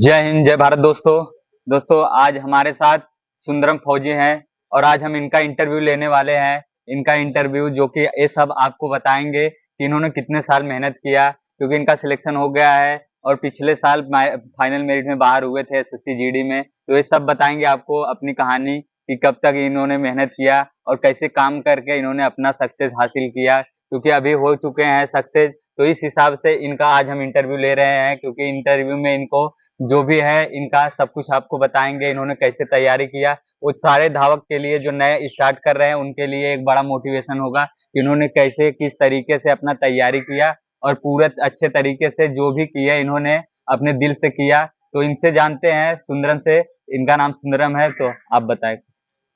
जय हिंद, जय भारत। दोस्तों आज हमारे साथ सुंदरम फौजी हैं और आज हम इनका इंटरव्यू लेने वाले हैं। इनका इंटरव्यू जो कि ये सब आपको बताएंगे कि इन्होंने कितने साल मेहनत किया, क्योंकि इनका सिलेक्शन हो गया है और पिछले साल फाइनल मेरिट में बाहर हुए थे एसएससी जीडी में। तो ये सब बताएंगे आपको अपनी कहानी कि कब तक इन्होंने मेहनत किया और कैसे काम करके इन्होंने अपना सक्सेस हासिल किया, क्योंकि अभी हो चुके हैं सक्सेस। तो इस हिसाब से इनका आज हम इंटरव्यू ले रहे हैं, क्योंकि इंटरव्यू में इनको जो भी है इनका सब कुछ आपको बताएंगे, इन्होंने कैसे तैयारी किया। वो सारे धावक के लिए जो नए स्टार्ट कर रहे हैं उनके लिए एक बड़ा मोटिवेशन होगा कि इन्होंने कैसे किस तरीके से अपना तैयारी किया और पूरे अच्छे तरीके से जो भी किया इन्होंने अपने दिल से किया। तो इनसे जानते हैं सुंदरम से। इनका नाम सुंदरम है, तो आप बताएं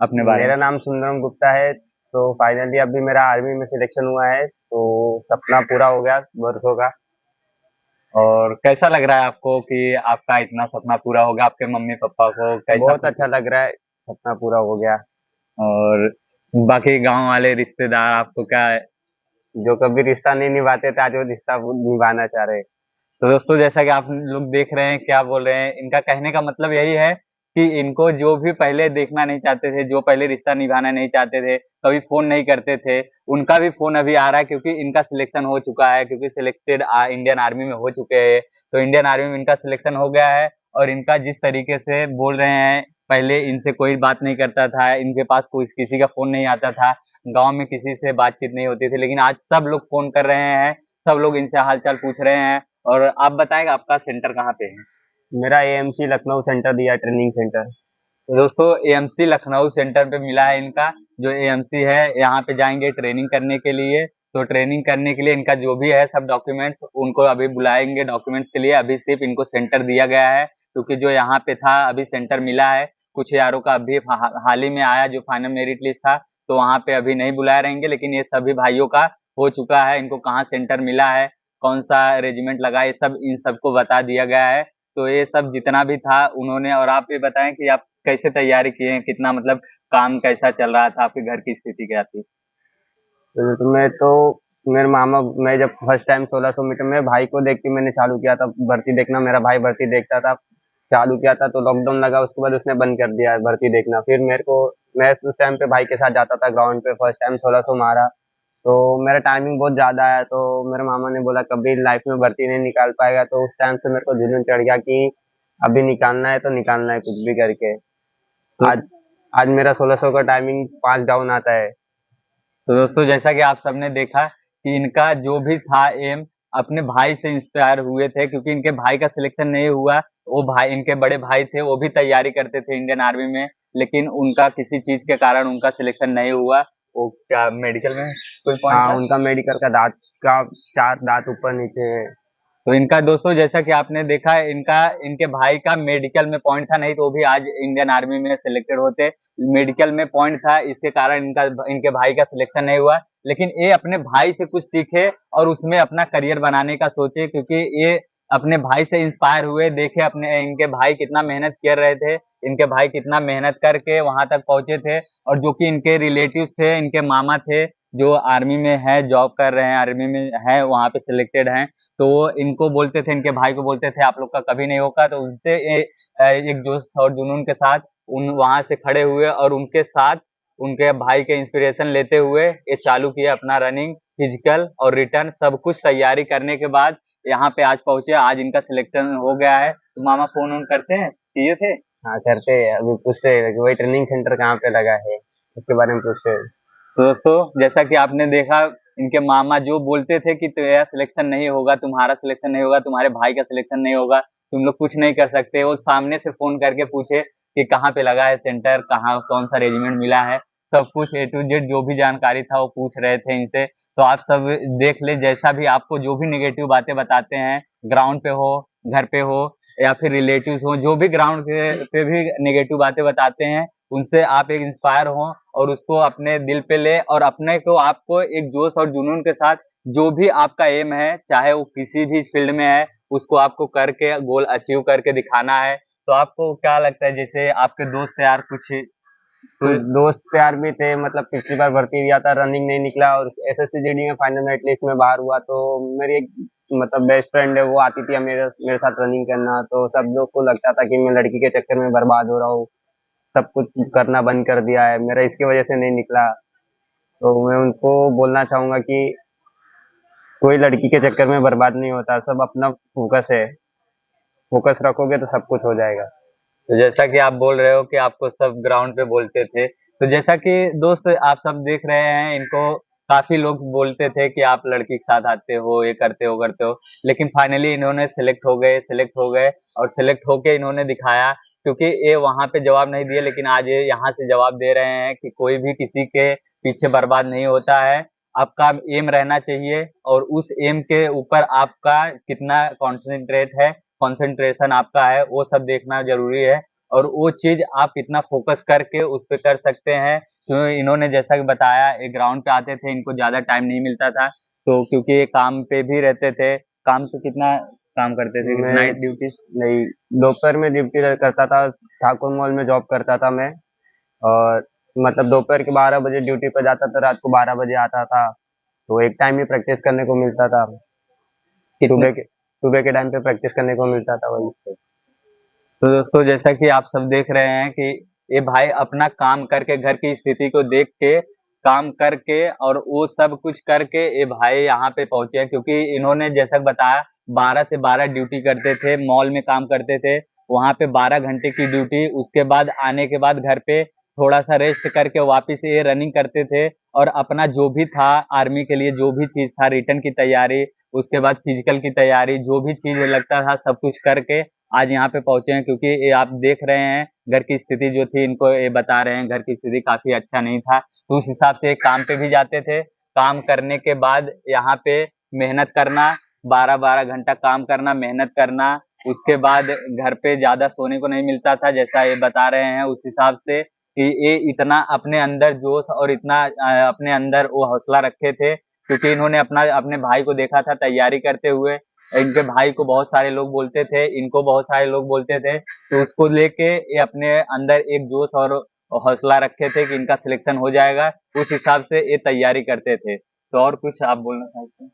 अपने बारे में। मेरा नाम सुंदरम गुप्ता है। तो फाइनली अभी मेरा आर्मी में सिलेक्शन हुआ है, तो सपना पूरा हो गया वर्षों का। और कैसा लग रहा है आपको कि आपका इतना सपना पूरा हो गया? आपके मम्मी पापा को कैसा बहुत अच्छा लग रहा है, सपना पूरा हो गया। और बाकी गांव वाले रिश्तेदार आपको क्या? जो कभी रिश्ता नहीं निभाते थे, आज वो रिश्ता निभाना चाह रहे हैं। तो दोस्तों जैसा कि आप लोग देख रहे हैं, क्या बोल रहे हैं, इनका कहने का मतलब यही है कि इनको जो भी पहले देखना नहीं चाहते थे, जो पहले रिश्ता निभाना नहीं चाहते थे, कभी फोन नहीं करते थे, उनका भी फोन अभी आ रहा है, क्योंकि इनका सिलेक्शन हो चुका है, क्योंकि सिलेक्टेड इंडियन आर्मी में हो चुके हैं। तो इंडियन आर्मी में इनका सिलेक्शन हो गया है और इनका जिस तरीके से बोल रहे हैं, पहले इनसे कोई बात नहीं करता था, इनके पास कोई किसी का फोन नहीं आता था, गाँव में किसी से बातचीत नहीं होती थी, लेकिन आज सब लोग फोन कर रहे हैं, सब लोग इनसे हालचाल पूछ रहे हैं। और आप बताएगा आपका सेंटर कहाँ पे है? मेरा एएमसी लखनऊ सेंटर दिया, ट्रेनिंग सेंटर। तो दोस्तों एएमसी लखनऊ सेंटर पे मिला है इनका। जो एएमसी है यहाँ पे जाएंगे ट्रेनिंग करने के लिए। तो ट्रेनिंग करने के लिए इनका जो भी है सब डॉक्यूमेंट्स उनको अभी बुलाएंगे डॉक्यूमेंट्स के लिए। अभी सिर्फ इनको सेंटर दिया गया है, क्योंकि जो यहाँ पे था अभी सेंटर मिला है। कुछ यारों का अभी हाल ही में आया जो फाइनल मेरिट लिस्ट था, तो वहाँ पे अभी नहीं बुलाए रहेंगे, लेकिन ये सभी भाइयों का हो चुका है। इनको कहाँ सेंटर मिला है, कौन सा रेजिमेंट लगा, ये सब इन सबको बता दिया गया है। तो ये सब जितना भी था उन्होंने। और आप ये बताएं कि आप कैसे तैयारी किए हैं, कितना मतलब काम कैसा चल रहा था, आपके घर की स्थिति क्या थी? तो मेरे मामा, मैं जब फर्स्ट टाइम 1600 मीटर में भाई को देख के मैंने चालू किया था भर्ती देखना। मेरा भाई भर्ती देखता था, चालू किया था, तो लॉकडाउन लगा, उसके बाद उसने बंद कर दिया भर्ती देखना। फिर मैं उस टाइम पे भाई के साथ जाता था ग्राउंड पे, फर्स्ट टाइम 1600 मारा, तो मेरा टाइमिंग बहुत ज्यादा आया। तो मेरे मामा ने बोला कभी लाइफ में भर्ती नहीं निकाल पाएगा, तो उस टाइम से मेरे को जुनून चढ़ गया कि अभी निकालना है तो निकालना है कुछ भी करके। तो आज आज मेरा 1600 का टाइमिंग 5 डाउन आता है। तो दोस्तों जैसा कि आप सबने देखा कि इनका जो भी था एम, अपने भाई से इंस्पायर हुए थे, क्योंकि इनके भाई का सिलेक्शन नहीं हुआ। वो भाई, इनके बड़े भाई थे, वो भी तैयारी करते थे इंडियन आर्मी में, लेकिन उनका किसी चीज के कारण उनका सिलेक्शन नहीं हुआ। वो क्या मेडिकल में कोई पॉइंट हाँ, था? उनका मेडिकल का दांत का 4 दांत ऊपर नीचे है। तो इनका दोस्तों जैसा कि आपने देखा है, इनका इनके भाई का मेडिकल में पॉइंट था, नहीं तो वो भी आज इंडियन आर्मी में सिलेक्टेड होते। मेडिकल में पॉइंट था, इसके कारण इनके भाई का सिलेक्शन नहीं हुआ। लेकिन ये अपने भाई से कुछ सीखे और उसमें अपना करियर बनाने का सोचे, क्योंकि ये अपने भाई से इंस्पायर हुए, देखे अपने इनके भाई कितना मेहनत कर रहे थे, इनके भाई कितना मेहनत करके वहां तक पहुंचे थे। और जो कि इनके रिलेटिव्स थे, इनके मामा थे, जो आर्मी में है, जॉब कर रहे हैं, आर्मी में है, वहां पे सिलेक्टेड हैं। तो वो इनको बोलते थे, इनके भाई को बोलते थे आप लोग का कभी नहीं होगा। तो उनसे एक जोश और जुनून के साथ उन वहां से खड़े हुए और उनके साथ उनके भाई के इंस्पिरेशन लेते हुए ये चालू किया अपना रनिंग, फिजिकल और रिटर्न सब कुछ तैयारी करने के बाद यहाँ पे आज पहुंचे। आज इनका सिलेक्शन हो गया है। तो मामा फोन ऑन करते हैं, किए थे? हाँ, करते हैं। अभी पूछते हैं कि वही ट्रेनिंग सेंटर कहाँ पे लगा है, उसके बारे में पूछते हैं। तो दोस्तों जैसा कि आपने देखा, इनके मामा जो बोलते थे कि तेरा सिलेक्शन नहीं होगा, तुम्हारा सिलेक्शन नहीं होगा, तुम्हारे भाई का सिलेक्शन नहीं होगा, तुम लोग कुछ नहीं कर सकते, वो सामने से फोन करके पूछे कि कहाँ पे लगा है सेंटर, कहाँ कौन सा रेजिमेंट मिला है, सब कुछ ए टू जेड जो भी जानकारी था वो पूछ रहे थे इनसे। तो आप सब देख ले, जैसा भी आपको जो भी निगेटिव बातें बताते हैं, ग्राउंड पे हो, घर पे हो, या फिर रिलेटिव्स हो, जो भी ग्राउंड पे भी नेगेटिव बातें बताते हैं, उनसे आप एक इंस्पायर हो और उसको अपने दिल पे ले, और अपने को आपको एक जोश और जुनून के साथ जो भी आपका एम है, चाहे वो किसी भी फील्ड में है, उसको आपको करके गोल अचीव करके दिखाना है। तो आपको क्या लगता है, जैसे आपके दोस्त यार कुछ कुछ दोस्त प्यार भी थे, मतलब पिछली बार भर्ती दिया था, रनिंग नहीं निकला, और एसएससी जीडी में फाइनल मेरिट लिस्ट में बाहर हुआ। तो मेरी एक मतलब बेस्ट फ्रेंड है, वो आती थी मेरे मेरे साथ रनिंग करना, तो सब लोग को लगता था कि मैं लड़की के चक्कर में बर्बाद हो रहा हूँ, सब कुछ करना बंद कर दिया है, मेरा इसकी वजह से नहीं निकला। तो मैं उनको बोलना चाहूंगा कि कोई लड़की के चक्कर में बर्बाद नहीं होता, सब अपना फोकस है, फोकस रखोगे तो सब कुछ हो जाएगा। तो जैसा कि आप बोल रहे हो कि आपको सब ग्राउंड पे बोलते थे, तो जैसा कि दोस्त आप सब देख रहे हैं, इनको काफी लोग बोलते थे कि आप लड़की के साथ आते हो, ये करते हो, लेकिन फाइनली इन्होंने सिलेक्ट हो गए और सिलेक्ट होके इन्होंने दिखाया। क्योंकि ये वहां पे जवाब नहीं दिए, लेकिन आज ये यहाँ से जवाब दे रहे हैं कि कोई भी किसी के पीछे बर्बाद नहीं होता है। आपका एम रहना चाहिए और उस एम के ऊपर आपका कितना कंसंट्रेशन आपका है, वो सब देखना जरूरी है। और वो चीज आप कितना फोकस करके उस पे कर सकते हैं। तो इन्होंने जैसा कि बताया, ये ग्राउंड पे आते थे, इनको ज्यादा टाइम नहीं मिलता था, तो क्योंकि ये काम पे भी रहते थे। काम तो कितना काम करते थे, मैं नाइट ड्यूटी? नहीं, दोपहर में ड्यूटी करता था, ठाकुर मॉल में जॉब करता था मैं। और मतलब दोपहर के 12 बजे ड्यूटी पर जाता था, रात को 12 बजे आता था, तो एक टाइम ही प्रैक्टिस करने को मिलता था। कितने? सुबह के टाइम पे प्रैक्टिस करने को मिलता था वही। तो दोस्तों, जैसा कि आप सब देख रहे हैं कि ये भाई अपना काम करके, घर की स्थिति को देख के, काम करके और वो सब कुछ करके ये भाई यहाँ पे पहुंचे हैं। क्योंकि इन्होंने जैसा कि बताया, 12 से 12 ड्यूटी करते थे, मॉल में काम करते थे, वहां पे 12 घंटे की ड्यूटी। उसके बाद आने के बाद घर पे थोड़ा सा रेस्ट करके वापिस ये रनिंग करते थे। और अपना जो भी था आर्मी के लिए, जो भी चीज था, रिटर्न की तैयारी, उसके बाद फिजिकल की तैयारी, जो भी चीज लगता था, सब कुछ करके आज यहाँ पे पहुंचे हैं। क्योंकि ये आप देख रहे हैं, घर की स्थिति जो थी, इनको ये बता रहे हैं, घर की स्थिति काफी अच्छा नहीं था। तो उस हिसाब से काम पे भी जाते थे। काम करने के बाद यहाँ पे मेहनत करना, 12-12 घंटा काम करना, मेहनत करना। उसके बाद घर पे ज्यादा सोने को नहीं मिलता था, जैसा ये बता रहे हैं। उस हिसाब से कि ये इतना अपने अंदर जोश और इतना अपने अंदर वो हौसला रखे थे। क्योंकि इन्होंने अपने भाई को देखा था तैयारी करते हुए। इनके भाई को बहुत सारे लोग बोलते थे, इनको बहुत सारे लोग बोलते थे, तो उसको लेके ये अपने अंदर एक जोश और हौसला रखे थे कि इनका सिलेक्शन हो जाएगा। उस हिसाब से ये तैयारी करते थे। तो और कुछ आप बोलना चाहते हैं?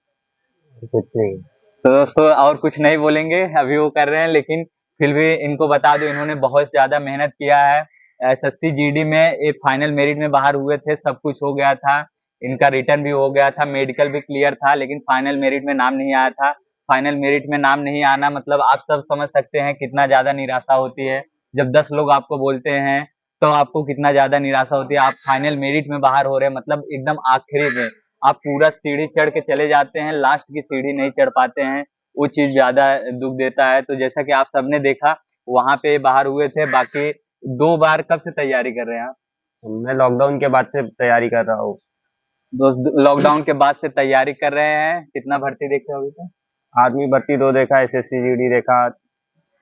कुछ नहीं। तो दोस्तों, और कुछ नहीं बोलेंगे, अभी वो कर रहे हैं, लेकिन फिर भी इनको बता दो, इन्होंने बहुत ज्यादा मेहनत किया है। एसएससी जीडी में ये फाइनल मेरिट में बाहर हुए थे, सब कुछ हो गया था, इनका रिटर्न भी हो गया था, मेडिकल भी क्लियर था, लेकिन फाइनल मेरिट में नाम नहीं आया था। फाइनल मेरिट में नाम नहीं आना मतलब आप सब समझ सकते हैं कितना ज्यादा निराशा होती है। जब 10 लोग आपको बोलते हैं तो आपको कितना ज्यादा निराशा होती है। आप फाइनल मेरिट में बाहर हो रहे हैं, मतलब एकदम आखिरी में आप पूरा सीढ़ी चढ़ के चले जाते हैं, लास्ट की सीढ़ी नहीं चढ़ पाते हैं, वो चीज ज्यादा दुख देता है। तो जैसा कि आप सबने देखा, वहां पे बाहर हुए थे। बाकी 2 बार कब से तैयारी कर रहे हैं आप? मैं लॉकडाउन के बाद से तैयारी कर रहा हूँ। दोस्त, लॉकडाउन के बाद से तैयारी कर रहे हैं। कितना भर्ती देखे हो अभी तक? आर्मी भर्ती 2 देखा, एसएससी जीडी देखा।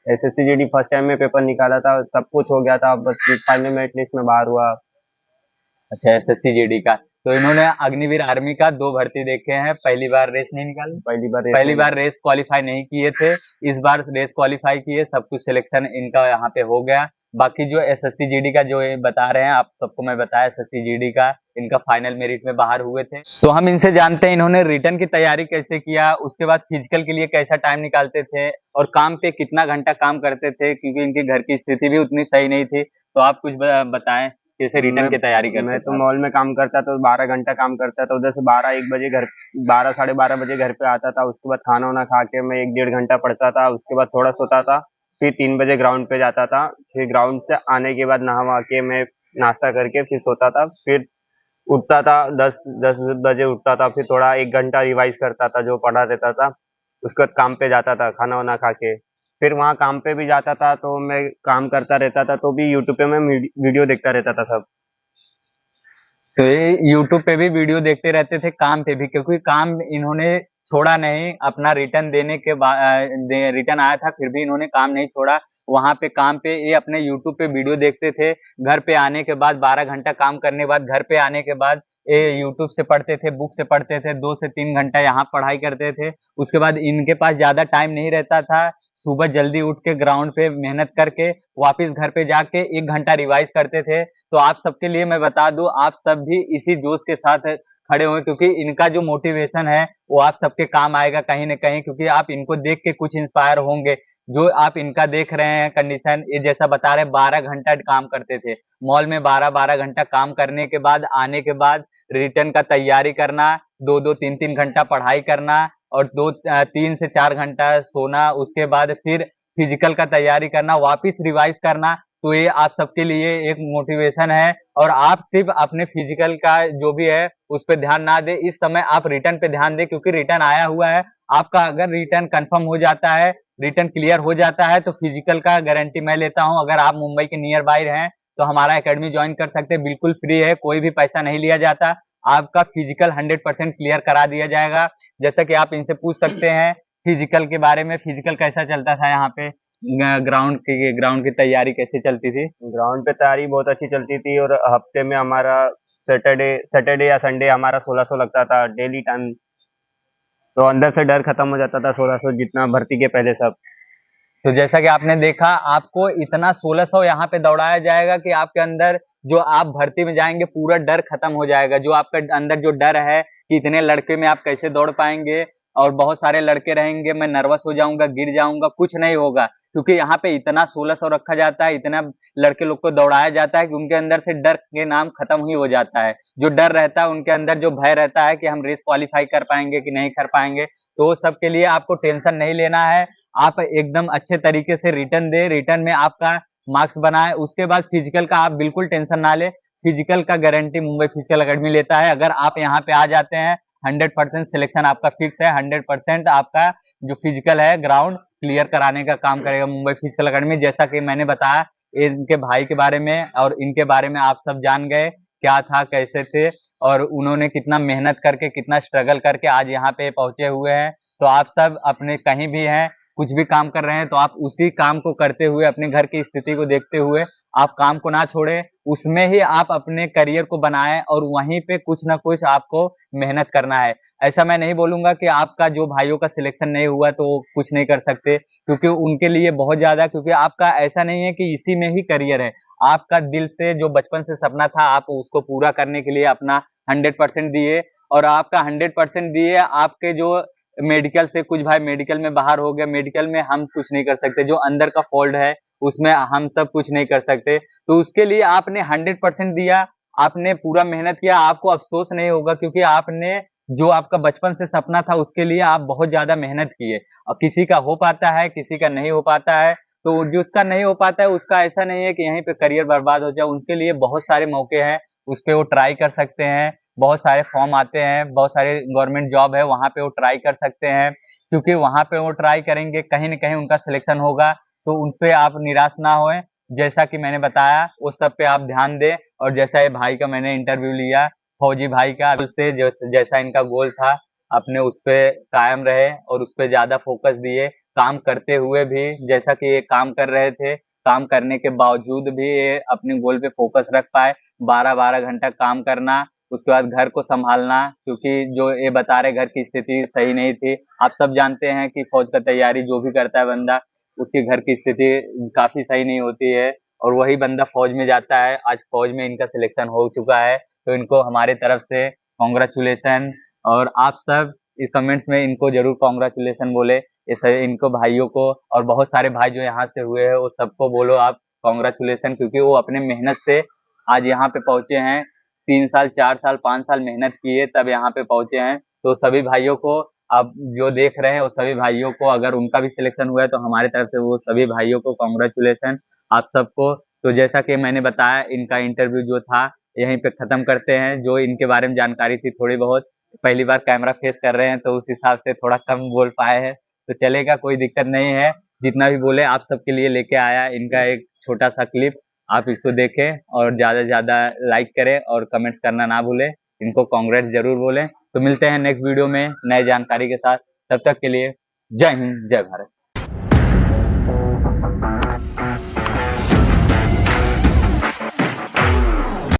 एसएससी जीडी फर्स्ट टाइम में पेपर निकाला था, सब कुछ हो गया था, बस फाइनल मेरिट लिस्ट में बाहर हुआ। अच्छा, एसएससी जीडी का। तो इन्होंने अग्निवीर आर्मी का 2 भर्ती देखे हैं, पहली बार रेस नहीं निकाली, पहली बार रेस क्वालिफाई नहीं किए थे, इस बार रेस क्वालिफाई किए, सब कुछ सिलेक्शन इनका यहाँ पे हो गया। बाकी जो एसएससी जीडी का जो ये बता रहे हैं, आप सबको मैं बताया, एसएससी जीडी का इनका फाइनल मेरिट में बाहर हुए थे। तो हम इनसे जानते हैं इन्होंने रिटर्न की तैयारी कैसे किया, उसके बाद फिजिकल के लिए कैसा टाइम निकालते थे और काम पे कितना घंटा काम करते थे, क्योंकि इनके घर की स्थिति भी उतनी सही नहीं थी। तो आप कुछ बताएं कैसे रिटर्न की तैयारी करते मैं थे तो आप? मॉल में काम करता था, 12 घंटा काम करता था, उधर से 12-1 बजे घर, 12 साढ़े 12 बजे घर पे आता था। उसके बाद खाना वाना खा के मैं 1-1.5 घंटा पढ़ता था, उसके बाद थोड़ा सोता था, फिर 3 बजे ग्राउंड पे जाता था। फिर ग्राउंड से आने के बाद नहा वहा के मैं नाश्ता करके फिर सोता था, फिर उठता था, 10 बजे उठता था, फिर थोड़ा 1 घंटा रिवाइज करता था जो पढ़ा रहता था। उसके बाद काम पे जाता था खाना वाना खा के। फिर वहाँ काम पे भी जाता था, तो मैं काम करता रहता था, तो भी यूट्यूब पे मैं वीडियो देखता रहता था सब। तो ये यूट्यूब पे भी वीडियो देखते रहते थे, काम पे भी, क्योंकि काम इन्होंने छोड़ा नहीं। अपना रिटर्न देने के बाद रिटर्न आया था, फिर भी इन्होंने काम नहीं छोड़ा। वहां पे काम पे ये अपने यूट्यूब पे वीडियो देखते थे। घर पे आने के बाद 12 घंटा काम करने के बाद, घर पे आने के बाद ये यूट्यूब से पढ़ते थे, बुक से पढ़ते थे, 2 से 3 घंटा यहाँ पढ़ाई करते थे। उसके बाद इनके पास ज्यादा टाइम नहीं रहता था। सुबह जल्दी उठ के ग्राउंड पे मेहनत करके वापिस घर पे जाके 1 घंटा रिवाइज करते थे। तो आप सबके लिए मैं बता दूं, आप सब भी इसी जोश के साथ खड़े हुए, क्योंकि इनका जो मोटिवेशन है वो आप सबके काम आएगा कहीं ना कहीं, क्योंकि आप इनको देख के कुछ इंस्पायर होंगे। जो आप इनका देख रहे हैं कंडीशन, ये जैसा बता रहे 12 घंटा काम करते थे मॉल में, 12-12 घंटा काम करने के बाद आने के बाद रिटर्न का तैयारी करना, 2-2 3-3 घंटा पढ़ाई करना और 3 से 4 घंटा सोना, उसके बाद फिर फिजिकल का तैयारी करना, वापिस रिवाइज करना। तो ये आप सबके लिए एक मोटिवेशन है, और आप सिर्फ अपने फिजिकल का जो भी है उस पर ध्यान ना दे, इस समय आप रिटर्न पे ध्यान दे, क्योंकि रिटर्न आया हुआ है आपका। अगर रिटर्न कंफर्म हो जाता है, रिटर्न क्लियर हो जाता है, तो फिजिकल का गारंटी मैं लेता हूं। अगर आप मुंबई के नियर बाय हैं तो हमारा एकेडमी ज्वाइन कर सकते हैं, बिल्कुल फ्री है, कोई भी पैसा नहीं लिया जाता। आपका फिजिकल 100% क्लियर करा दिया जाएगा। जैसा कि आप इनसे पूछ सकते हैं फिजिकल के बारे में, फिजिकल कैसा चलता था यहाँ पे, ग्राउंड की तैयारी कैसे चलती थी? ग्राउंड पे तैयारी बहुत अच्छी चलती थी, और हफ्ते में हमारा सैटरडे या संडे हमारा 1600 लगता था डेली टाइम। तो अंदर से डर खत्म हो जाता था, 1600 जितना भर्ती के पहले सब। तो जैसा कि आपने देखा, आपको इतना 1600 यहाँ पे दौड़ाया जाएगा कि आपके अंदर जो आप भर्ती में जाएंगे पूरा डर खत्म हो जाएगा। जो आपका अंदर जो डर है कि इतने लड़के में आप कैसे दौड़ पाएंगे, और बहुत सारे लड़के रहेंगे, मैं नर्वस हो जाऊंगा, गिर जाऊंगा, कुछ नहीं होगा, क्योंकि यहाँ पे इतना 1600 रखा जाता है, इतना लड़के लोग को दौड़ाया जाता है कि उनके अंदर से डर के नाम खत्म ही हो जाता है। जो डर रहता है उनके अंदर, जो भय रहता है कि हम रेस क्वालिफाई कर पाएंगे कि नहीं कर पाएंगे, तो सबके लिए आपको टेंशन नहीं लेना है। आप एकदम अच्छे तरीके से रिटर्न दे, रिटर्न में आपका मार्क्स बनाए, उसके बाद फिजिकल का आप बिल्कुल टेंशन ना ले। फिजिकल का गारंटी मुंबई फिजिकल अकेडमी लेता है। अगर आप यहाँ पे आ जाते हैं 100% सिलेक्शन आपका फिक्स है, 100% आपका जो फिजिकल है ग्राउंड क्लियर कराने का काम करेगा मुंबई फिजिकल अकेडमी। जैसा कि मैंने बताया इनके भाई के बारे में और इनके बारे में आप सब जान गए, क्या था कैसे थे, और उन्होंने कितना मेहनत करके कितना स्ट्रगल करके आज यहाँ पे पहुंचे हुए हैं। तो आप सब अपने कहीं भी हैं, कुछ भी काम कर रहे हैं, तो आप उसी काम को करते हुए, अपने घर की स्थिति को देखते हुए आप काम को ना छोड़े, उसमें ही आप अपने करियर को बनाएं, और वहीं पे कुछ ना कुछ आपको मेहनत करना है। ऐसा मैं नहीं बोलूंगा कि आपका जो भाइयों का सिलेक्शन नहीं हुआ तो वो कुछ नहीं कर सकते, क्योंकि उनके लिए बहुत ज्यादा, क्योंकि आपका ऐसा नहीं है कि इसी में ही करियर है। आपका दिल से जो बचपन से सपना था, आप उसको पूरा करने के लिए अपना 100% दिए, और आपका 100% दिए। आपके जो मेडिकल से कुछ भाई मेडिकल में बाहर हो गया, मेडिकल में हम कुछ नहीं कर सकते, जो अंदर का फॉल्ट है उसमें हम सब कुछ नहीं कर सकते। तो उसके लिए आपने 100% दिया, आपने पूरा मेहनत किया, आपको अफसोस नहीं होगा, क्योंकि आपने जो आपका बचपन से सपना था उसके लिए आप बहुत ज्यादा मेहनत किए। और किसी का हो पाता है, किसी का नहीं हो पाता है। तो जिसका नहीं हो पाता है उसका ऐसा नहीं है कि यहीं पे करियर बर्बाद हो जाए, उनके लिए बहुत सारे मौके हैं, उस पर वो ट्राई कर सकते हैं। बहुत सारे फॉर्म आते हैं, बहुत सारे गवर्नमेंट जॉब है, वहां पे वो ट्राई कर सकते हैं, क्योंकि वहां पे वो ट्राई करेंगे कहीं ना कहीं उनका सिलेक्शन होगा। तो उनसे आप निराश ना होए, जैसा कि मैंने बताया उस सब पे आप ध्यान दें। और जैसा ये भाई का मैंने इंटरव्यू लिया, फौजी भाई का, से जैसा इनका गोल था, अपने उस पे कायम रहे और उस पे ज्यादा फोकस दिए, काम करते हुए भी। जैसा कि ये काम कर रहे थे, काम करने के बावजूद भी ये अपने गोल पे फोकस रख पाए। 12-12 घंटा काम करना, उसके बाद घर को संभालना, क्योंकि जो ये बता रहे घर की स्थिति सही नहीं थी। आप सब जानते हैं कि फौज का तैयारी जो भी करता है बंदा, उसके घर की स्थिति काफी सही नहीं होती है, और वही बंदा फौज में जाता है। आज फौज में इनका सिलेक्शन हो चुका है, तो इनको हमारे तरफ से कॉन्ग्रेचुलेसन। और आप सब इस कमेंट्स में इनको जरूर कॉन्ग्रेचुलेसन बोले, इस इनको भाइयों को, और बहुत सारे भाई जो यहाँ से हुए हैं वो सबको बोलो आप कॉन्ग्रेचुलेसन, क्योंकि वो अपने मेहनत से आज यहाँ पे पहुंचे हैं। 3 साल 4 साल 5 साल मेहनत किए तब यहाँ पे पहुंचे हैं। तो सभी भाइयों को, आप जो देख रहे हैं वो सभी भाइयों को, अगर उनका भी सिलेक्शन हुआ है तो हमारे तरफ से वो सभी भाइयों को कॉन्ग्रेचुलेसन आप सबको। तो जैसा कि मैंने बताया, इनका इंटरव्यू जो था यहीं पे खत्म करते हैं। जो इनके बारे में जानकारी थी थोड़ी बहुत, पहली बार कैमरा फेस कर रहे हैं तो उस हिसाब से थोड़ा कम बोल पाए हैं, तो चलेगा, कोई दिक्कत नहीं है। जितना भी बोले आप सबके लिए लेके आया इनका एक छोटा सा क्लिप, आप इसको देखें और ज्यादा से ज्यादा लाइक करें और कमेंट्स करना ना भूलें। इनको कांग्रेस जरूर बोलें। तो मिलते हैं नेक्स्ट वीडियो में नए जानकारी के साथ, तब तक के लिए जय हिंद जय भारत।